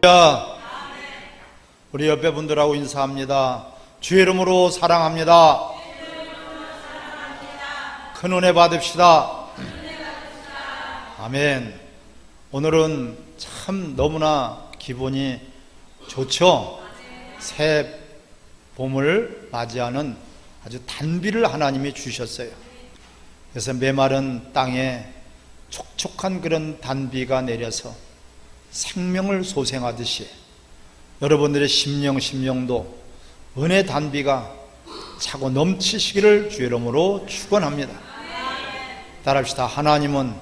할렐루야. 우리 옆에 분들하고 인사합니다. 주의 이름으로 사랑합니다. 큰 은혜 받읍시다. 아멘. 오늘은 참 너무나 기분이 좋죠. 새 봄을 맞이하는 아주 단비를 하나님이 주셨어요. 그래서 메마른 땅에 촉촉한 그런 단비가 내려서 생명을 소생하듯이 여러분들의 심령도 은혜 단비가 차고 넘치시기를 주의 이름으로 축원합니다. 따라합시다. 하나님은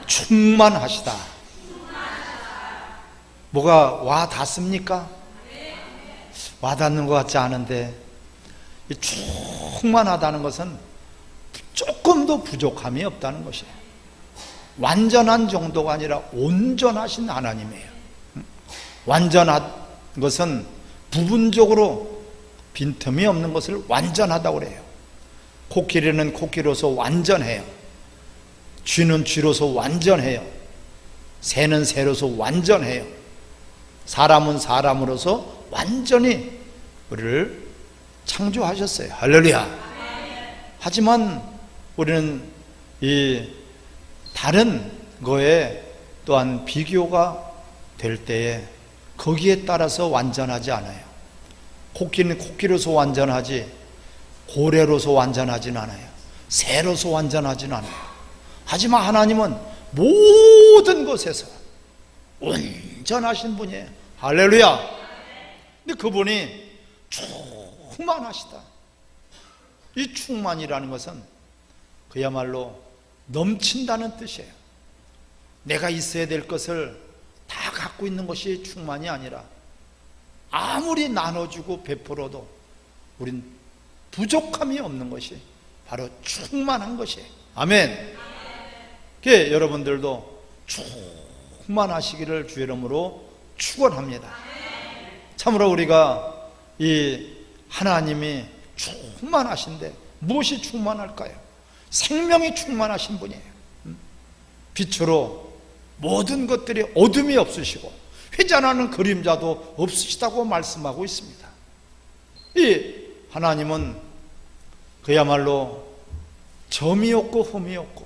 충만하시다. 뭐가 와 닿습니까? 와 닿는 것 같지 않은데, 이 충만하다는 것은 조금도 부족함이 없다는 것이에요. 완전한 정도가 아니라 온전하신 하나님이에요. 완전한 것은 부분적으로 빈틈이 없는 것을 완전하다고 그래요. 코끼리는 코끼리로서 완전해요. 쥐는 쥐로서 완전해요. 새는 새로서 완전해요. 사람은 사람으로서 완전히 우리를 창조하셨어요. 할렐루야. 하지만 우리는 이 다른 거에 또한 비교가 될 때에 거기에 따라서 완전하지 않아요. 코끼리는 코끼리로서 완전하지 고래로서 완전하진 않아요. 새로서 완전하진 않아요. 하지만 하나님은 모든 것에서 온전하신 분이에요. 할렐루야. 근데 그분이 충만하시다. 이 충만이라는 것은 그야말로 넘친다는 뜻이에요. 내가 있어야 될 것을 다 갖고 있는 것이 충만이 아니라 아무리 나눠주고 베풀어도 우린 부족함이 없는 것이 바로 충만한 것이에요. 아멘. 그게 여러분들도 충만하시기를 주의 이름으로 축원합니다. 참으로 우리가 이 하나님이 충만하신데 무엇이 충만할까요? 생명이 충만하신 분이에요. 빛으로 모든 것들이 어둠이 없으시고 회전하는 그림자도 없으시다고 말씀하고 있습니다. 이 하나님은 그야말로 점이 없고 흠이 없고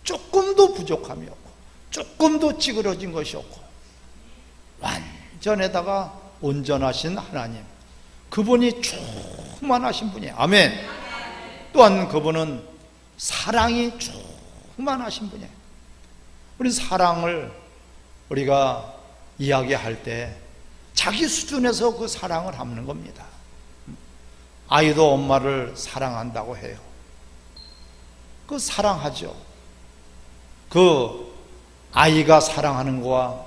조금도 부족함이 없고 조금도 찌그러진 것이 없고 완전에다가 온전하신 하나님, 그분이 충만하신 분이에요. 아멘. 또한 그분은 사랑이 충만하신 분이에요. 우리 사랑을 우리가 이야기할 때 자기 수준에서 그 사랑을 하는 겁니다. 아이도 엄마를 사랑한다고 해요. 그 사랑하죠. 그 아이가 사랑하는 거와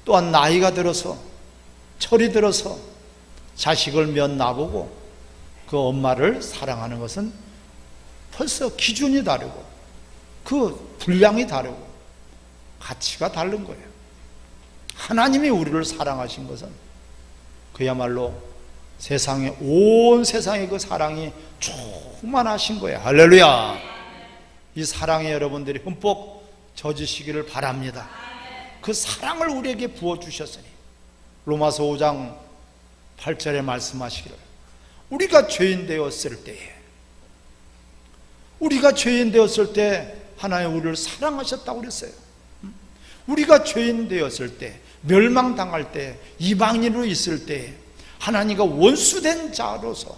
또한 나이가 들어서 철이 들어서 자식을 몇 나보고 그 엄마를 사랑하는 것은 벌써 기준이 다르고 그 분량이 다르고 가치가 다른 거예요. 하나님이 우리를 사랑하신 것은 그야말로 세상에, 온 세상에 그 사랑이 충만하신 거예요. 할렐루야. 이 사랑에 여러분들이 흠뻑 젖으시기를 바랍니다. 그 사랑을 우리에게 부어주셨으니 로마서 5장 8절에 말씀하시기를 우리가 죄인 되었을 때 하나님 우리를 사랑하셨다고 그랬어요. 우리가 죄인 되었을 때, 멸망당할 때, 이방인으로 있을 때 하나님과 원수된 자로서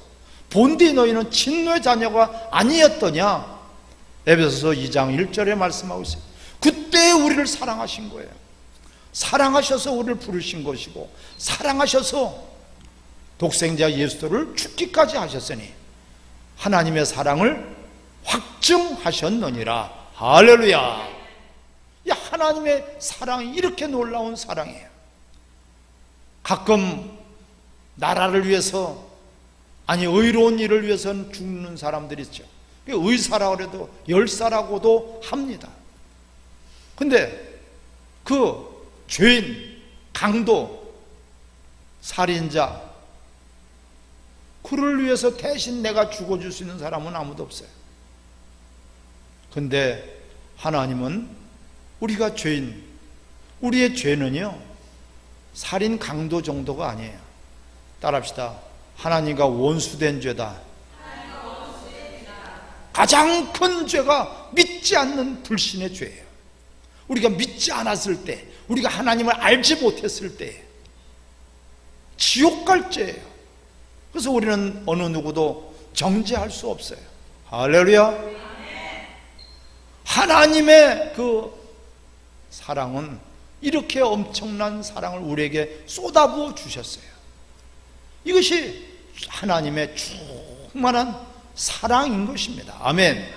본디 너희는 진노의 자녀가 아니었더냐, 에베소서 2장 1절에 말씀하고 있어요. 그때 우리를 사랑하신 거예요. 사랑하셔서 우리를 부르신 것이고 사랑하셔서 독생자 예수를 죽기까지 하셨으니 하나님의 사랑을 확증하셨느니라. 할렐루야. 이 하나님의 사랑이 이렇게 놀라운 사랑이에요. 가끔 나라를 위해서, 아니 의로운 일을 위해서는 죽는 사람들이 있죠. 의사라고 해도 열사라고도 합니다. 근데 그 죄인, 강도, 살인자, 그를 위해서 대신 내가 죽어줄 수 있는 사람은 아무도 없어요. 근데 하나님은 우리가 죄인, 우리의 죄는요 살인 강도 정도가 아니에요. 따라합시다. 하나님과 원수된 죄다. 가장 큰 죄가 믿지 않는 불신의 죄예요. 우리가 믿지 않았을 때, 우리가 하나님을 알지 못했을 때 지옥 갈 죄예요. 그래서 우리는 어느 누구도 정죄할 수 없어요. 할렐루야. 하나님의 그 사랑은 이렇게 엄청난 사랑을 우리에게 쏟아부어 주셨어요. 이것이 하나님의 충만한 사랑인 것입니다. 아멘.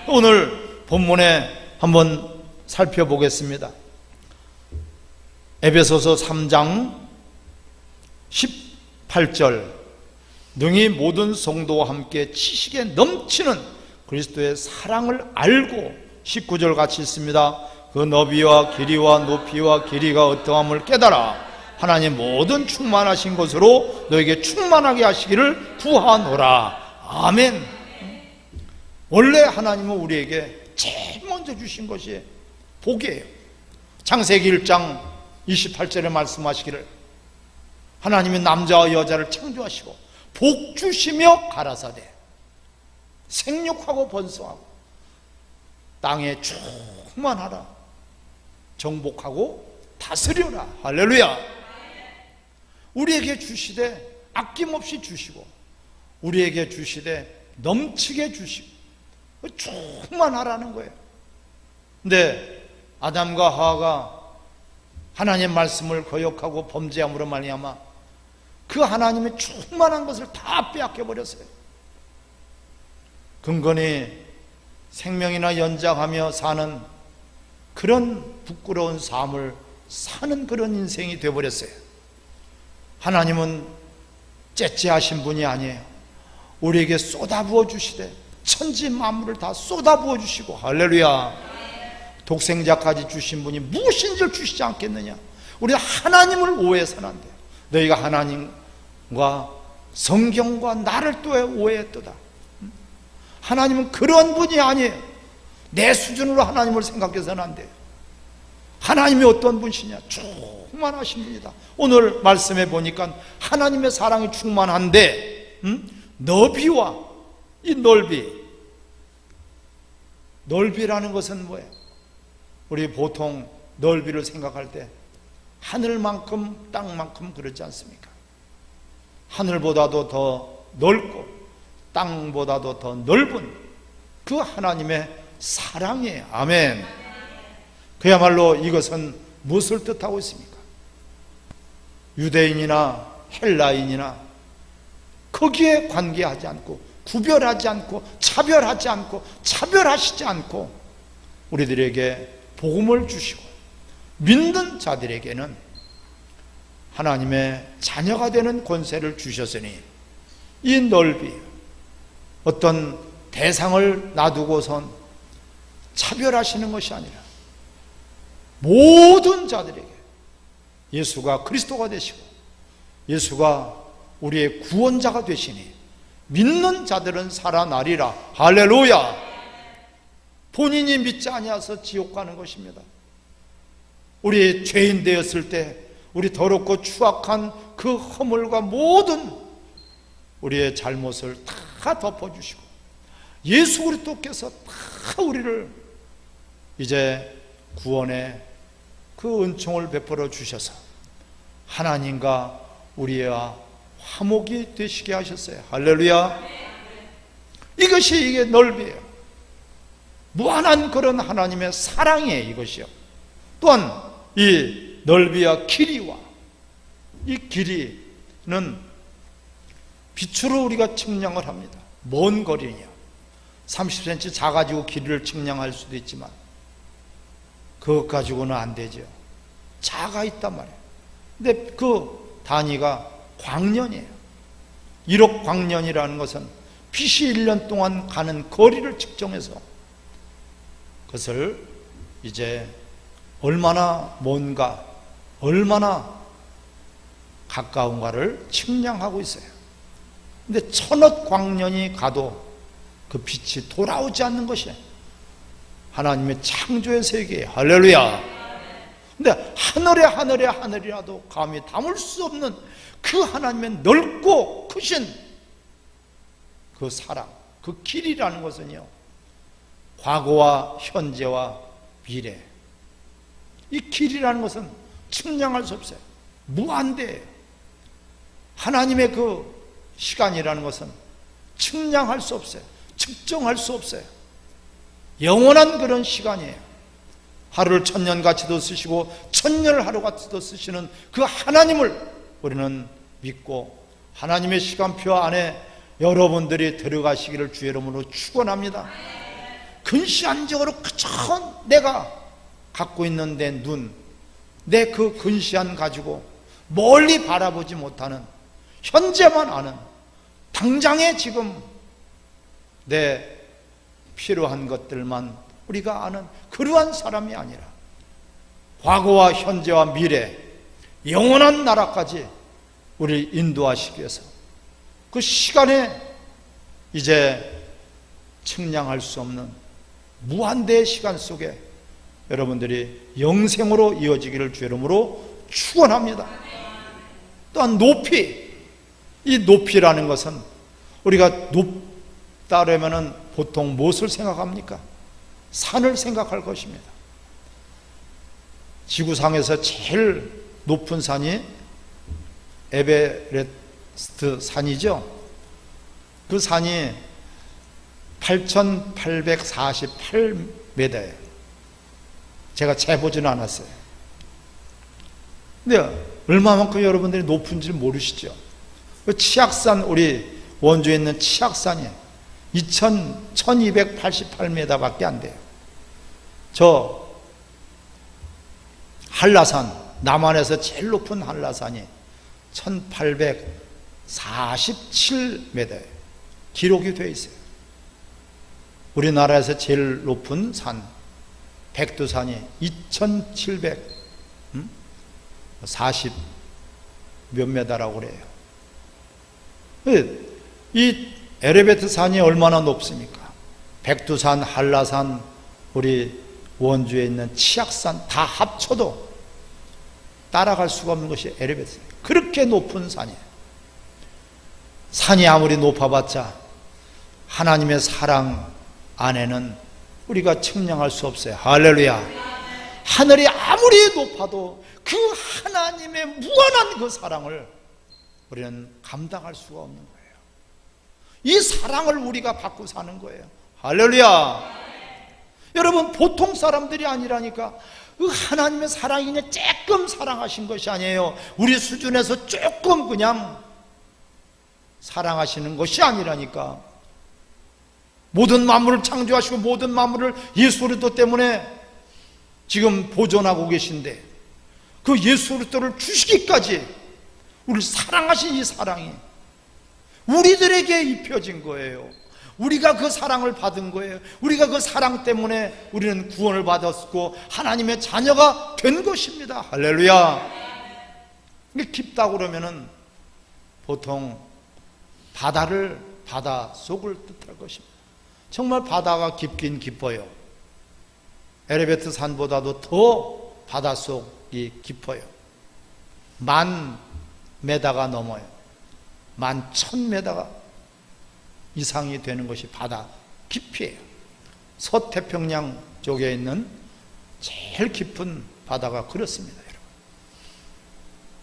오늘 본문에 한번 살펴보겠습니다. 에베소서 3장 18절, 능히 모든 성도와 함께 지식에 넘치는 그리스도의 사랑을 알고, 19절 같이 있습니다. 그 너비와 길이와 높이와 길이가 어떠함을 깨달아 하나님 모든 충만하신 것으로 너에게 충만하게 하시기를 구하노라. 아멘. 원래 하나님은 우리에게 제일 먼저 주신 것이 복이에요. 창세기 1장 28절에 말씀하시기를 하나님이 남자와 여자를 창조하시고 복 주시며 가라사대 생육하고 번성하고 땅에 충만하라, 정복하고 다스려라. 할렐루야. 우리에게 주시되 아낌없이 주시고, 우리에게 주시되 넘치게 주시고 충만하라는 거예요. 근데 아담과 하와가 하나님의 말씀을 거역하고 범죄함으로 말미암아 그 하나님의 충만한 것을 다 빼앗겨 버렸어요. 근근히 생명이나 연장하며 사는 그런 부끄러운 삶을 사는 그런 인생이 되어버렸어요. 하나님은 째째하신 분이 아니에요. 우리에게 쏟아부어 주시되 천지 만물을 다 쏟아부어 주시고, 할렐루야, 독생자까지 주신 분이 무엇인지를 주시지 않겠느냐. 우리 하나님을 오해해서는 안 돼요. 너희가 하나님과 성경과 나를 또 오해했도다. 하나님은 그런 분이 아니에요. 내 수준으로 하나님을 생각해서는 안 돼요. 하나님이 어떤 분이시냐? 충만하신 분이다. 오늘 말씀해 보니까 하나님의 사랑이 충만한데, 너비와 이 넓이라는 것은 뭐예요? 우리 보통 넓이를 생각할 때 하늘만큼 땅만큼 그렇지 않습니까? 하늘보다도 더 넓고 땅보다도 더 넓은 그 하나님의 사랑이에요. 아멘. 그야말로 이것은 무엇을 뜻하고 있습니까? 유대인이나 헬라인이나 거기에 관계하지 않고, 구별하지 않고, 차별하시지 않고 우리들에게 복음을 주시고 믿는 자들에게는 하나님의 자녀가 되는 권세를 주셨으니, 이 넓이 어떤 대상을 놔두고선 차별하시는 것이 아니라 모든 자들에게 예수가 그리스도가 되시고 예수가 우리의 구원자가 되시니 믿는 자들은 살아나리라. 할렐루야. 본인이 믿지 아니하서 지옥 가는 것입니다. 우리 죄인 되었을 때 우리 더럽고 추악한 그 허물과 모든 우리의 잘못을 다 덮어주시고 예수 그리스도께서 다 우리를 이제 구원의 그 은총을 베풀어 주셔서 하나님과 우리와 화목이 되시게 하셨어요. 할렐루야. 이게 넓이에요. 무한한 그런 하나님의 사랑이에요. 이것이요. 또한 이 넓이와 길이와 이 길이는 빛으로 우리가 측량을 합니다. 먼 거리냐, 30cm 작아지고 길이를 측량할 수도 있지만 그것 가지고는 안 되죠. 자가 있단 말이에요. 근데 그 단위가 광년이에요. 1억 광년이라는 것은 빛이 1년 동안 가는 거리를 측정해서 그것을 이제 얼마나 먼가, 얼마나 가까운가를 측량하고 있어요. 근데 1000억 광년이 가도 그 빛이 돌아오지 않는 것이 하나님의 창조의 세계예요. 할렐루야. 근데 하늘이라도 감히 담을 수 없는 그 하나님의 넓고 크신 그 사랑, 그 길이라는 것은요, 과거와 현재와 미래, 이 길이라는 것은 측량할 수 없어요. 무한대예요. 하나님의 그 시간이라는 것은 측량할 수 없어요. 측정할 수 없어요. 영원한 그런 시간이에요. 하루를 천년같이도 쓰시고 천년을 하루같이도 쓰시는 그 하나님을 우리는 믿고 하나님의 시간표 안에 여러분들이 들어가시기를 주의 이름으로 축원합니다. 근시안적으로 그저 내가 갖고 있는 내 눈, 내 그 근시안 가지고 멀리 바라보지 못하는, 현재만 아는, 당장에 지금 내 필요한 것들만 우리가 아는 그러한 사람이 아니라 과거와 현재와 미래, 영원한 나라까지 우리를 인도하시기 위해서 그 시간에 이제 측량할 수 없는 무한대의 시간 속에 여러분들이 영생으로 이어지기를 주의 이름으로 축원합니다. 또한 높이, 이 높이라는 것은 우리가 높다라면은 보통 무엇을 생각합니까? 산을 생각할 것입니다. 지구상에서 제일 높은 산이 에베레스트 산이죠. 그 산이 8,848m예요. 제가 재보지는 않았어요. 근데 얼마만큼 여러분들이 높은지 모르시죠? 그 치악산, 우리 원주에 있는 치악산이 1288m밖에 안 돼요. 저 한라산, 남한에서 제일 높은 한라산이 1847m예요. 기록이 되어 있어요. 우리나라에서 제일 높은 산 백두산이 2740 몇 메다라고 그래요. 이 에베레스트 산이 얼마나 높습니까? 백두산, 한라산, 우리 원주에 있는 치악산 다 합쳐도 따라갈 수가 없는 것이 에베레스트. 그렇게 높은 산이에요. 산이 아무리 높아봤자 하나님의 사랑 안에는 우리가 측량할 수 없어요. 할렐루야. 하늘이 아무리 높아도 그 하나님의 무한한 그 사랑을 우리는 감당할 수가 없는 거예요. 이 사랑을 우리가 받고 사는 거예요. 할렐루야. 여러분, 보통 사람들이 아니라니까. 그 하나님의 사랑이 그냥 조금 사랑하신 것이 아니에요. 우리 수준에서 조금 그냥 사랑하시는 것이 아니라니까. 모든 만물을 창조하시고 모든 만물을 예수 그리스도 때문에 지금 보존하고 계신데, 그 예수 그리스도를 주시기까지 우리를 사랑하신 이 사랑이 우리들에게 입혀진 거예요. 우리가 그 사랑을 받은 거예요. 우리가 그 사랑 때문에 우리는 구원을 받았고 하나님의 자녀가 된 것입니다. 할렐루야. 이게 깊다고 그러면은 보통 바다 속을 뜻할 것입니다. 정말 바다가 깊긴 깊어요. 에베레스트 산보다도 더 바닷속이 깊어요. 10,000m가 넘어요. 11,000m 이상이 되는 것이 바다 깊이에요. 서태평양 쪽에 있는 제일 깊은 바다가 그렇습니다, 여러분.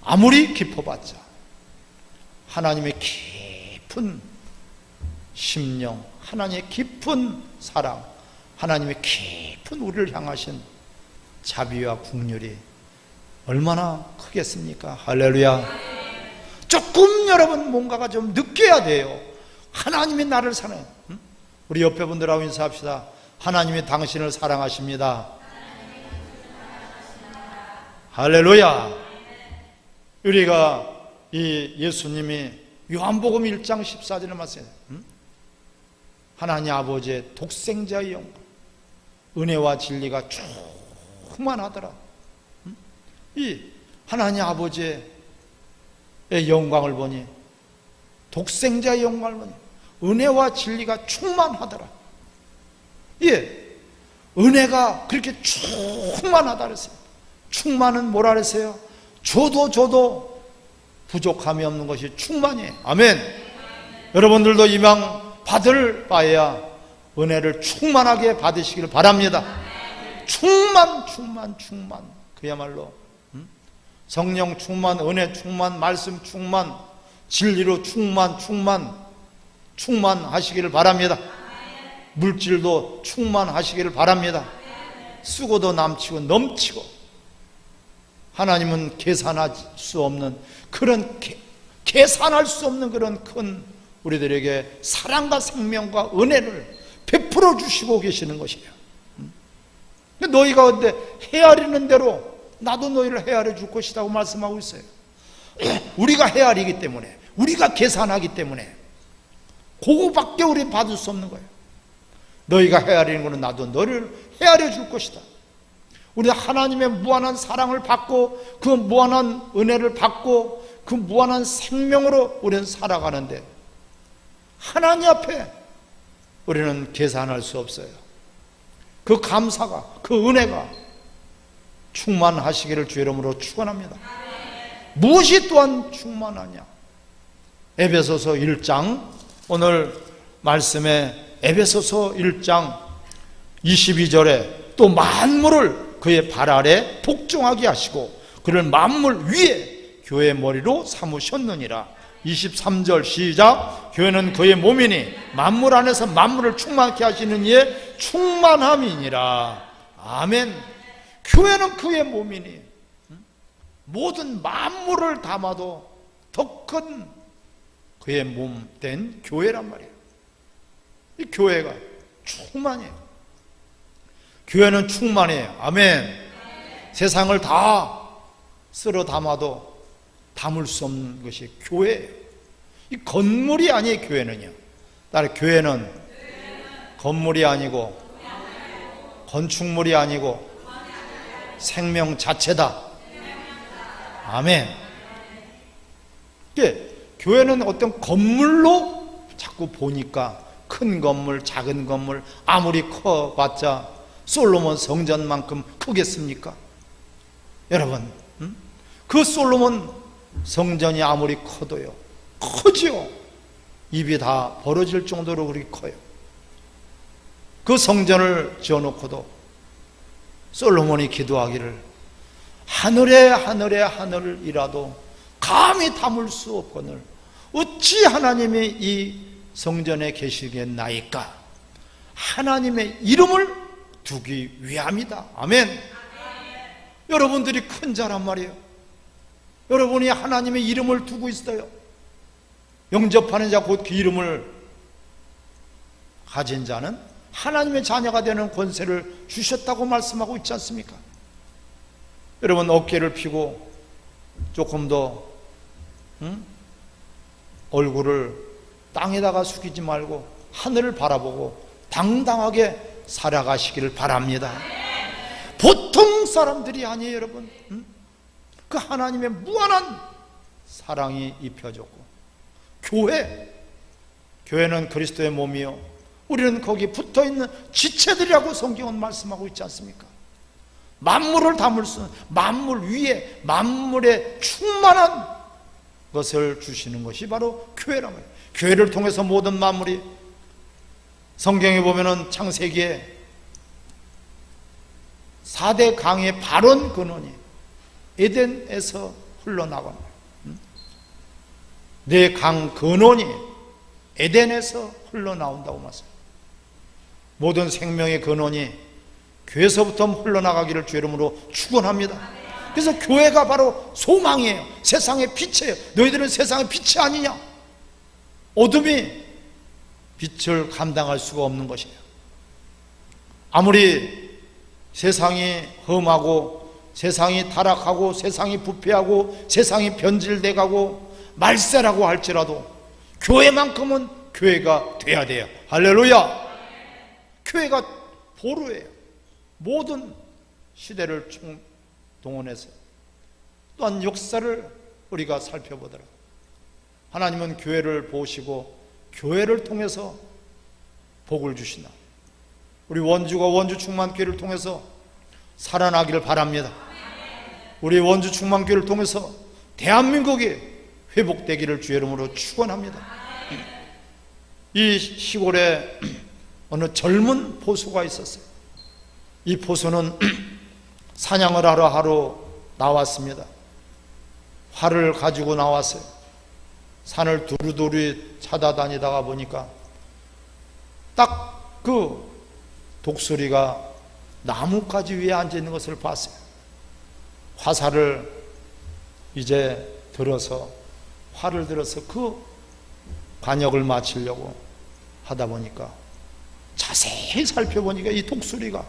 아무리 깊어봤자 하나님의 깊은 심령, 하나님의 깊은 사랑, 하나님의 깊은 우리를 향하신 자비와 긍휼이 얼마나 크겠습니까? 할렐루야. 조금 여러분 뭔가가 좀 느껴야 돼요. 하나님이 나를 사랑해요. 우리 옆에 분들하고 인사합시다. 하나님이 당신을 사랑하십니다. 할렐루야. 우리가 이 예수님이 요한복음 1장 14절에 말씀해요. 하나님 아버지의 독생자의 영광, 은혜와 진리가 충만하더라. 이 하나님 아버지의 영광을 보니, 독생자의 영광을 보니 은혜와 진리가 충만하더라. 예, 은혜가 그렇게 충만하다 그랬어요. 충만은 뭐라 그랬어요? 줘도 부족함이 없는 것이 충만이에요. 아멘. 여러분들도 이방 받을 바에야 은혜를 충만하게 받으시길 바랍니다. 충만. 그야말로 성령 충만, 은혜 충만, 말씀 충만, 진리로 충만하시기를 바랍니다. 물질도 충만하시기를 바랍니다. 쓰고도 남치고 넘치고, 하나님은 계산할 수 없는 그런 큰 우리들에게 사랑과 생명과 은혜를 베풀어 주시고 계시는 것이에요. 너희가 근데 헤아리는 대로 나도 너희를 헤아려 줄 것이라고 말씀하고 있어요. 우리가 헤아리기 때문에, 우리가 계산하기 때문에 그거밖에 우리 받을 수 없는 거예요. 너희가 헤아리는 것은 나도 너를 헤아려 줄 것이다. 우리 하나님의 무한한 사랑을 받고 그 무한한 은혜를 받고 그 무한한 생명으로 우리는 살아가는데, 하나님 앞에 우리는 계산할 수 없어요. 그 감사가, 그 은혜가 충만하시기를 주의 이름으로 축원합니다. 무엇이 또한 충만하냐? 에베소서 1장, 오늘 말씀에 에베소서 1장 22절에 또 만물을 그의 발 아래 복종하게 하시고 그를 만물 위에 교회의 머리로 삼으셨느니라. 23절 시작. 교회는 그의 몸이니 만물 안에서 만물을 충만케 하시는 이의 충만함이니라. 아멘. 교회는 그의 몸이니 모든 만물을 담아도 더 큰 그의 몸 된 교회란 말이에요. 이 교회가 충만해요. 교회는 충만해요. 아멘. 세상을 다 쓸어 담아도 담을 수 없는 것이 교회예요. 이 건물이 아니에요. 교회는요. 따라 교회는 건물이 아니고 건축물이 아니고 생명 자체다. 아멘. 교회는 어떤 건물로 자꾸 보니까 큰 건물, 작은 건물, 아무리 커봤자 솔로몬 성전만큼 크겠습니까? 여러분, 그 솔로몬 성전이 아무리 커도요, 크지요. 입이 다 벌어질 정도로 그렇게 커요. 그 성전을 지어놓고도 솔로몬이 기도하기를 하늘이라도 감히 담을 수 없거늘 어찌 하나님이 이 성전에 계시겠나이까? 하나님의 이름을 두기 위함이다. 아멘. 여러분들이 큰 자란 말이에요. 여러분이 하나님의 이름을 두고 있어요. 영접하는 자 곧 그 이름을 가진 자는 하나님의 자녀가 되는 권세를 주셨다고 말씀하고 있지 않습니까? 여러분, 어깨를 펴고 조금 더 얼굴을 땅에다가 숙이지 말고 하늘을 바라보고 당당하게 살아가시기를 바랍니다. 보통 사람들이 아니에요. 여러분, 그 하나님의 무한한 사랑이 입혀졌고, 교회는 그리스도의 몸이요 우리는 거기 붙어있는 지체들이라고 성경은 말씀하고 있지 않습니까? 만물을 담을 수 있는, 만물 위에 만물의 충만한 것을 주시는 것이 바로 교회란 말이에요. 교회를 통해서 모든 만물이, 성경에 보면은 창세기에 4대 강의 발원 근원이 에덴에서 흘러나갑니다. 네 강 근원이 에덴에서 흘러나온다고 말씀합니다. 모든 생명의 근원이 교회에서부터 흘러나가기를 주 이름으로 축원합니다. 그래서 교회가 바로 소망이에요. 세상의 빛이에요. 너희들은 세상의 빛이 아니냐? 어둠이 빛을 감당할 수가 없는 것이에요. 아무리 세상이 험하고 세상이 타락하고 세상이 부패하고 세상이 변질돼가고 말세라고 할지라도 교회만큼은 교회가 돼야 돼요. 할렐루야. 교회가 보루예요. 모든 시대를 총동원해서. 또한 역사를 우리가 살펴보더라도 하나님은 교회를 보시고 교회를 통해서 복을 주시나, 우리 원주가 원주 충만교회를 통해서 살아나기를 바랍니다. 우리 원주 충만교회를 통해서 대한민국이 회복되기를 주의 이름으로 축원합니다. 이 시골에 어느 젊은 포수가 있었어요. 이 포수는 사냥을 하러 하루 나왔습니다. 활을 가지고 나왔어요. 산을 두루두루 찾아다니다가 보니까 딱 그 독수리가 나뭇가지 위에 앉아 있는 것을 봤어요. 화살을 이제 들어서 활을 들어서 그 관역을 맞추려고 하다 보니까 자세히 살펴보니까 이 독수리가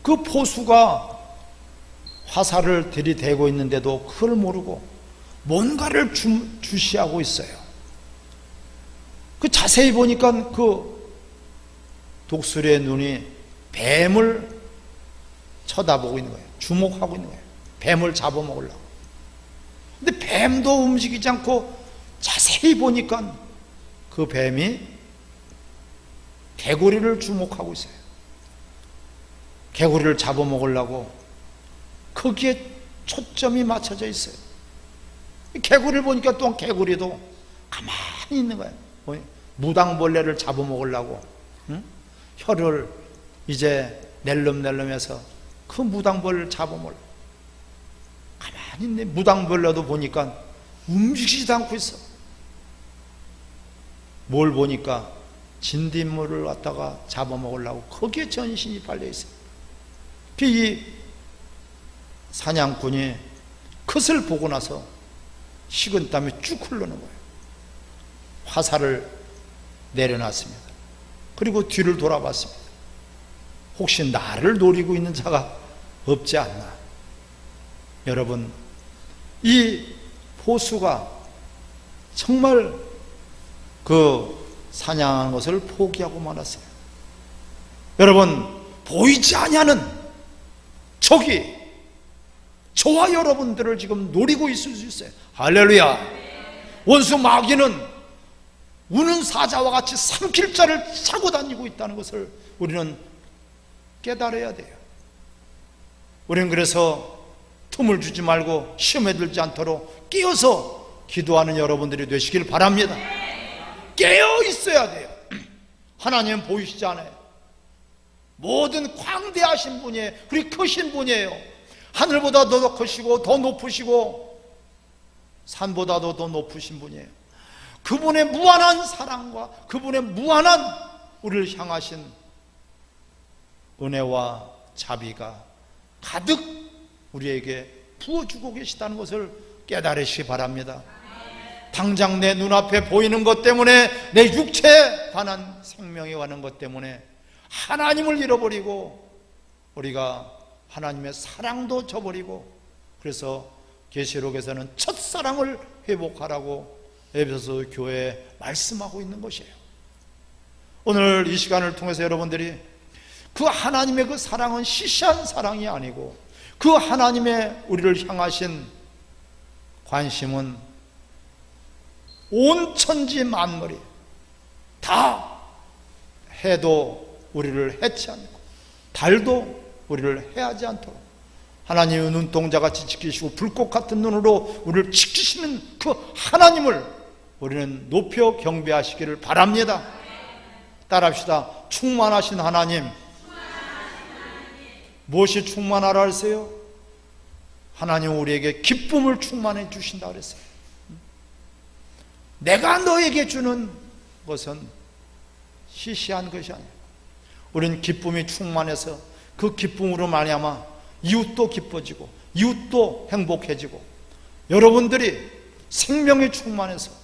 그 포수가 화살을 들이대고 있는데도 그걸 모르고 뭔가를 주시하고 있어요. 그 자세히 보니까 그 독수리의 눈이 뱀을 쳐다보고 있는 거예요. 주목하고 있는 거예요. 뱀을 잡아먹으려고. 근데 뱀도 움직이지 않고 자세히 보니까 그 뱀이 개구리를 주목하고 있어요. 개구리를 잡아먹으려고 거기에 초점이 맞춰져 있어요. 개구리를 보니까 또 개구리도 가만히 있는 거예요. 무당벌레를 잡아먹으려고 혀를 이제 낼름낼름해서 그 무당벌레를 잡아먹으려고 가만히 있네. 무당벌레도 보니까 움직이지도 않고 있어. 뭘 보니까 진딧물을 갖다가 잡아먹으려고 거기에 전신이 팔려있어요. 이 사냥꾼이 그것을 보고 나서 식은땀이 쭉 흐르는 거예요. 화살을 내려놨습니다. 그리고 뒤를 돌아봤습니다. 혹시 나를 노리고 있는 자가 없지 않나. 여러분, 이 포수가 정말 그 사냥하는 것을 포기하고 말았어요. 여러분, 보이지 아니하는 적이 저와 여러분들을 지금 노리고 있을 수 있어요. 할렐루야. 원수 마귀는 우는 사자와 같이 삼킬 자를 차고 다니고 있다는 것을 우리는 깨달아야 돼요. 우리는 그래서 틈을 주지 말고 시험에 들지 않도록 깨어서 기도하는 여러분들이 되시길 바랍니다. 깨어 있어야 돼요. 하나님은 보이시지 않아요. 모든 광대하신 분이에요. 그리 크신 분이에요. 하늘보다 더 크시고 더 높으시고 산보다도 더 높으신 분이에요. 그분의 무한한 사랑과 그분의 무한한 우리를 향하신 은혜와 자비가 가득 우리에게 부어주고 계시다는 것을 깨달으시기 바랍니다. 당장 내 눈앞에 보이는 것 때문에 내 육체에 관한 생명에 관한 것 때문에 하나님을 잃어버리고 우리가 하나님의 사랑도 저버리고, 그래서 계시록에서는 첫사랑을 회복하라고 에베소 교회에 말씀하고 있는 것이에요. 오늘 이 시간을 통해서 여러분들이 그 하나님의 그 사랑은 시시한 사랑이 아니고 그 하나님의 우리를 향하신 관심은 온 천지 만물이 다 해도 우리를 해치 않고 달도 우리를 해하지 않도록 하나님의 눈동자같이 지키시고 불꽃 같은 눈으로 우리를 지키시는 그 하나님을 우리는 높여 경배하시기를 바랍니다. 따라합시다. 충만하신 하나님. 무엇이 충만하라 하세요? 하나님은 우리에게 기쁨을 충만해 주신다 그랬어요. 내가 너에게 주는 것은 시시한 것이 아니에요. 우리는 기쁨이 충만해서 그 기쁨으로 말미암아 이웃도 기뻐지고 이웃도 행복해지고 여러분들이 생명이 충만해서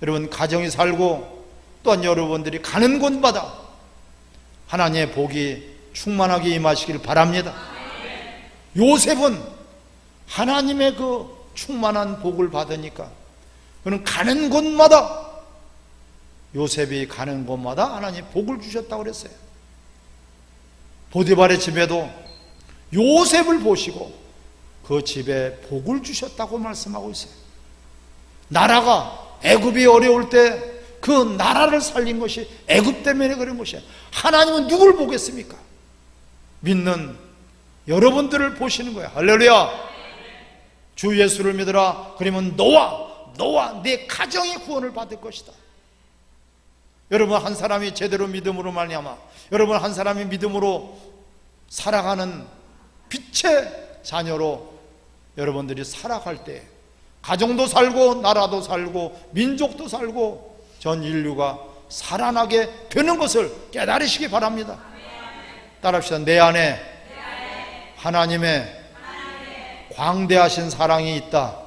여러분 가정이 살고 또한 여러분들이 가는 곳마다 하나님의 복이 충만하게 임하시길 바랍니다. 요셉은 하나님의 그 충만한 복을 받으니까 그는 가는 곳마다 요셉이 가는 곳마다 하나님 복을 주셨다고 그랬어요. 보디발의 집에도 요셉을 보시고 그 집에 복을 주셨다고 말씀하고 있어요. 나라가 애굽이 어려울 때 그 나라를 살린 것이 애굽 때문에 그런 것이에요. 하나님은 누굴 보겠습니까? 믿는 여러분들을 보시는 거예요. 할렐루야. 주 예수를 믿으라. 그러면 너와 내 가정이 구원을 받을 것이다. 여러분 한 사람이 제대로 믿음으로 말미암아 여러분 한 사람이 믿음으로 살아가는 빛의 자녀로 여러분들이 살아갈 때 가정도 살고 나라도 살고 민족도 살고 전 인류가 살아나게 되는 것을 깨달으시기 바랍니다. 따라합시다. 내 안에 하나님의 광대하신 사랑이 있다.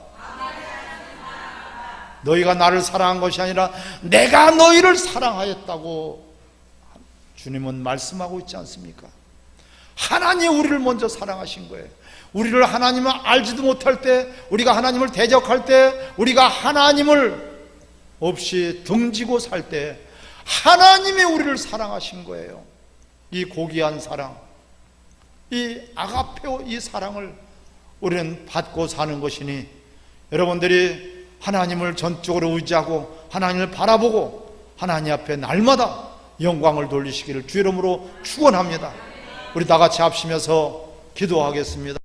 너희가 나를 사랑한 것이 아니라 내가 너희를 사랑하였다고 주님은 말씀하고 있지 않습니까? 하나님이 우리를 먼저 사랑하신 거예요. 우리를 하나님을 알지도 못할 때, 우리가 하나님을 대적할 때, 우리가 하나님을 없이 등지고 살 때 하나님이 우리를 사랑하신 거예요. 이 고귀한 사랑, 이 아가페오, 이 사랑을 우리는 받고 사는 것이니 여러분들이 하나님을 전적으로 의지하고 하나님을 바라보고 하나님 앞에 날마다 영광을 돌리시기를 주 이름으로 축원합니다. 우리 다 같이 합심해서 기도하겠습니다.